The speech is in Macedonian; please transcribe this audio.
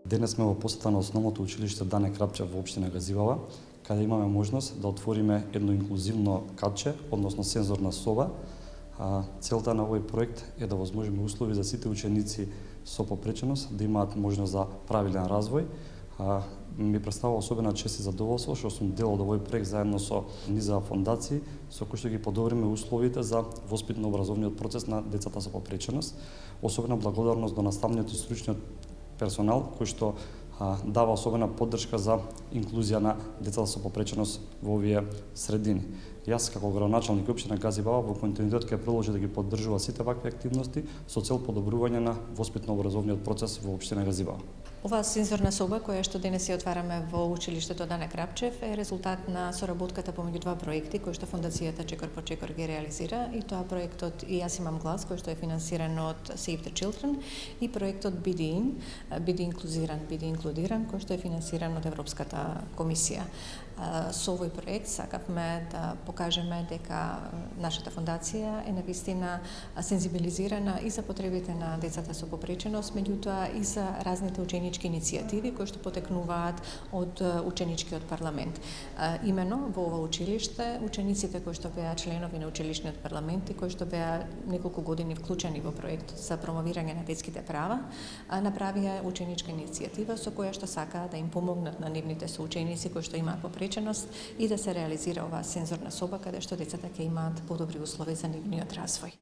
Денес сме во посета на основното училиште Дане Крапчев во општина Газивала, каде имаме можност да отвориме едно инклузивно катче, односно сензорна соба. Целта на овој проект е да возможиме услови за сите ученици со попреченост да имаат можност за правилен развој. Ми представува особена чест и задоволство што сум дел од овој проект заедно со низа фондации со кои што ги подобриме условите за воспитно-образовниот процес на децата со попреченост. Особена благодарност до наставниот и стручниот персонал кој што дава особена поддршка за инклузија на децата со попреченост во овие средини. Јас како градоначалник општина Газивала во континуитет ќе продолжи да ги поддржува сите вакви активности со цел подобрување на воспитно-образовниот процес во општина Газивала. Оваа сензорна соба која што денес ја отвараме во училиштето Дане Крапчев е резултат на соработката помеѓу два проекти кои што фондацијата Чекор по Чекор ги реализира, и тоа проектот И јас имам глас кој што е финансиран од Save the Children и проектот Биди Ин, Биди инклузиран, Биди инклудиран, кој што е финансиран од Европската комисија. Со овој проект сакавме да покажеме дека нашата фондација е навистина сензибилизирана и за потребите на децата со попреченост, меѓутоа и за разните ученички иницијативи кои што потекнуваат од ученичкиот парламент. Имено во ова училиште учениците кои што беа членови на училишниот парламент и кои што беа неколку години вклучени во проект за промовирање на детските права, направија ученичка иницијатива со која што сакаат да им помогнат на нивните соученици кои што имаат попреченост и да се реализира оваа сензорна соба каде што децата ќе имаат подобри услови за нивниот развој.